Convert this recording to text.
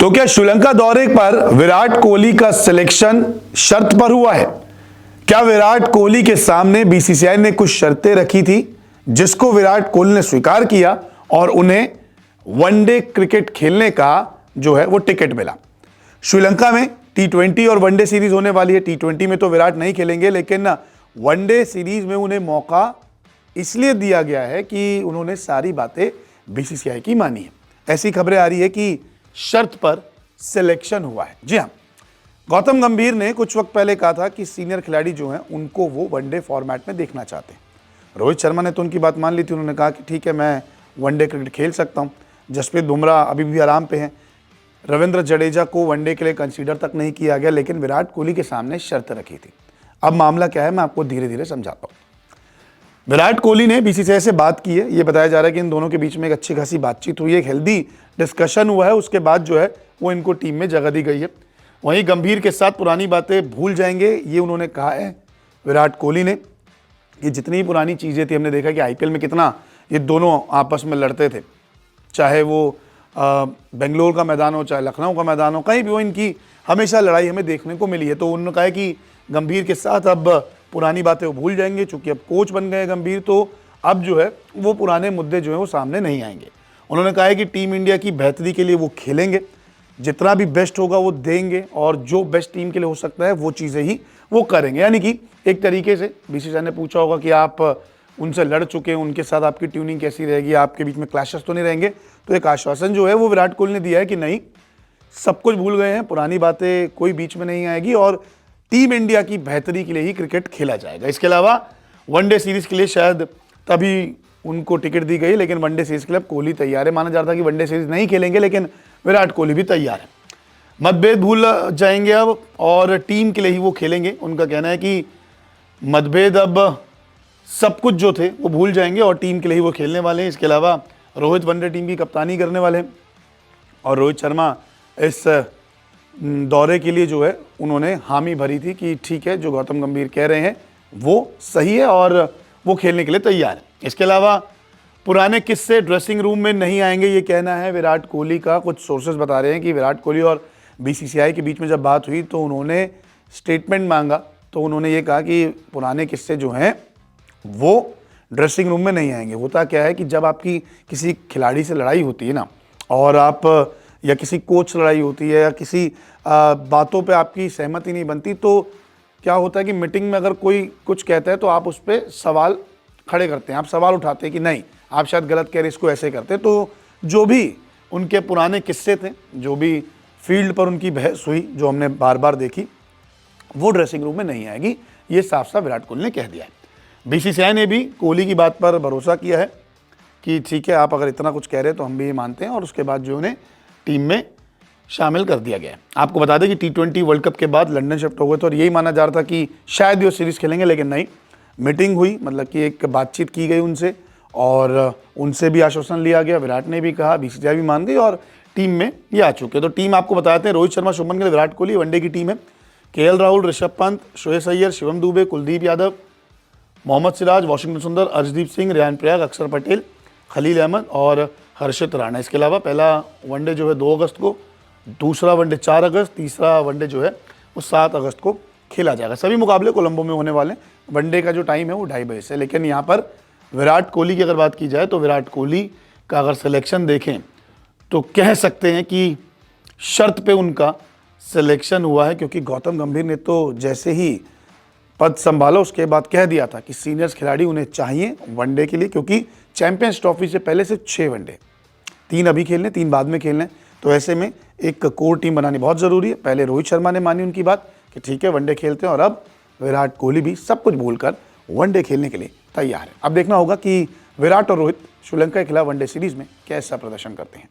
तो क्या श्रीलंका दौरे पर विराट कोहली का सिलेक्शन शर्त पर हुआ है? क्या विराट कोहली के सामने बीसीसीआई ने कुछ शर्तें रखी थी जिसको विराट कोहली ने स्वीकार किया और उन्हें वनडे क्रिकेट खेलने का जो है वो टिकट मिला। श्रीलंका में टी20 और वनडे सीरीज होने वाली है। टी20 में तो विराट नहीं खेलेंगे, लेकिन वनडे सीरीज में उन्हें मौका इसलिए दिया गया है कि उन्होंने सारी बातें बीसीसीआई की मानी है। ऐसी खबरें आ रही है कि शर्त पर सिलेक्शन हुआ है। जी हां, गौतम गंभीर ने कुछ वक्त पहले कहा था कि सीनियर खिलाड़ी जो हैं उनको वो वनडे फॉर्मेट में देखना चाहते हैं। रोहित शर्मा ने तो उनकी बात मान ली थी। उन्होंने कहा कि ठीक है, मैं वनडे क्रिकेट खेल सकता हूं। जसप्रीत बुमराह अभी भी आराम पे हैं। रविंद्र जडेजा को वनडे के लिए कंसीडर तक नहीं किया गया, लेकिन विराट कोहली के सामने शर्त रखी थी। अब मामला क्या है, मैं आपको धीरे धीरे समझाता हूं। विराट कोहली ने बीसीसीआई से बात की है। ये बताया जा रहा है कि इन दोनों के बीच में एक अच्छी खासी बातचीत हुई है, एक हेल्दी डिस्कशन हुआ है। उसके बाद जो है वो इनको टीम में जगह दी गई है। वहीं गंभीर के साथ पुरानी बातें भूल जाएंगे, ये उन्होंने कहा है विराट कोहली ने, कि जितनी पुरानी चीज़ें थी, हमने देखा कि आईपीएल में कितना ये दोनों आपस में लड़ते थे, चाहे वो बेंगलोर का मैदान हो, चाहे लखनऊ का मैदान हो, कहीं भी हो, इनकी हमेशा लड़ाई हमें देखने को मिली है। तो उन्होंने कहा है कि गंभीर के साथ अब पुरानी बातें वो भूल जाएंगे, चूंकि अब कोच बन गए गंभीर, तो अब जो है वो पुराने मुद्दे जो है वो सामने नहीं आएंगे। उन्होंने कहा है कि टीम इंडिया की बेहतरी के लिए वो खेलेंगे, जितना भी बेस्ट होगा वो देंगे, और जो बेस्ट टीम के लिए हो सकता है वो चीज़ें ही वो करेंगे। यानी कि एक तरीके से बीसीसीआई ने पूछा होगा कि आप उनसे लड़ चुके हैं, उनके साथ आपकी ट्यूनिंग कैसी रहेगी, आपके बीच में क्लैशेस तो नहीं रहेंगे। तो एक आश्वासन जो है वो विराट कोहली ने दिया है कि नहीं, सब कुछ भूल गए हैं, पुरानी बातें कोई बीच में नहीं आएगी और टीम इंडिया की बेहतरी के लिए ही क्रिकेट खेला जाएगा। इसके अलावा वनडे सीरीज के लिए शायद तभी उनको टिकट दी गई, लेकिन वनडे सीरीज के लिए कोहली तैयार है। माना जा रहा था कि वनडे सीरीज नहीं खेलेंगे, लेकिन विराट कोहली भी तैयार है। मतभेद भूल जाएंगे अब और टीम के लिए ही वो खेलेंगे। उनका कहना है कि मतभेद अब सब कुछ जो थे वो भूल जाएंगे और टीम के लिए ही वो खेलने वाले हैं। इसके अलावा रोहित वनडे टीम की कप्तानी करने वाले हैं और रोहित शर्मा इस दौरे के लिए जो है उन्होंने हामी भरी थी कि ठीक है, जो गौतम गंभीर कह रहे हैं वो सही है और वो खेलने के लिए तैयार है। इसके अलावा पुराने किस्से ड्रेसिंग रूम में नहीं आएंगे, ये कहना है विराट कोहली का। कुछ सोर्सेज बता रहे हैं कि विराट कोहली और बीसीसीआई के बीच में जब बात हुई तो उन्होंने स्टेटमेंट मांगा, तो उन्होंने ये कहा कि पुराने किस्से जो हैं वो ड्रेसिंग रूम में नहीं आएंगे। होता क्या है कि जब आपकी किसी खिलाड़ी से लड़ाई होती है ना, और आप या किसी कोच से लड़ाई होती है या किसी बातों पे आपकी सहमति नहीं बनती, तो क्या होता है कि मीटिंग में अगर कोई कुछ कहता है तो आप उस पर सवाल खड़े करते हैं, आप सवाल उठाते हैं कि नहीं, आप शायद गलत कह रहे, इसको ऐसे करते। तो जो भी उनके पुराने किस्से थे, जो भी फील्ड पर उनकी बहस हुई, जो हमने बार बार देखी, वो ड्रेसिंग रूम में नहीं आएगी। ये साफ साफ विराट कोहली ने कह दिया है। बीसीसीआई ने भी कोहली की बात पर भरोसा किया है कि ठीक है, आप अगर इतना कुछ कह रहे हैं तो हम भी ये मानते हैं, और उसके बाद जो उन्हें टीम में शामिल कर दिया गया है। आपको बता दें कि टी20 वर्ल्ड कप के बाद लंदन शिफ्ट हो गए थे और यही माना जा रहा था कि शायद वो सीरीज़ खेलेंगे, लेकिन नहीं, मीटिंग हुई, मतलब कि एक बातचीत की गई उनसे और उनसे भी आश्वासन लिया गया। विराट ने भी कहा, बीसीसीआई भी मान गई और टीम में ये आ चुके। तो टीम आपको बताते हैं, रोहित शर्मा, शुभमन गिल, विराट कोहली वनडे की टीम है। केएल राहुल, ऋषभ पंत, श्रेयस अय्यर, शिवम दुबे, कुलदीप यादव, मोहम्मद सिराज, वाशिंगटन सुंदर, अर्शदीप सिंह, रेयान पराग, अक्षर पटेल, खलील अहमद और हर्षित राणा। इसके अलावा पहला वनडे जो है 2 अगस्त को, दूसरा वनडे 4 अगस्त, तीसरा वनडे जो है वो 7 अगस्त को खेला जाएगा। सभी मुकाबले कोलंबो में होने वाले हैं। वनडे का जो टाइम है वो 2:30 बजे से। लेकिन यहाँ पर विराट कोहली की अगर बात की जाए तो विराट कोहली का अगर सिलेक्शन देखें तो कह सकते हैं कि शर्त पे उनका सिलेक्शन हुआ है, क्योंकि गौतम गंभीर ने तो जैसे ही पद संभाला उसके बाद कह दिया था कि सीनियर्स खिलाड़ी उन्हें चाहिए वनडे के लिए, क्योंकि चैंपियंस ट्रॉफी से पहले सिर्फ 6 वनडे, 3 अभी खेलने, 3 बाद में खेलने। तो ऐसे में एक कोर टीम बनानी बहुत ज़रूरी है। पहले रोहित शर्मा ने मानी उनकी बात कि ठीक है, वनडे खेलते हैं, और अब विराट कोहली भी सब कुछ भूलकर वनडे खेलने के लिए तैयार है। अब देखना होगा कि विराट और रोहित श्रीलंका के खिलाफ वनडे सीरीज में कैसा प्रदर्शन करते हैं।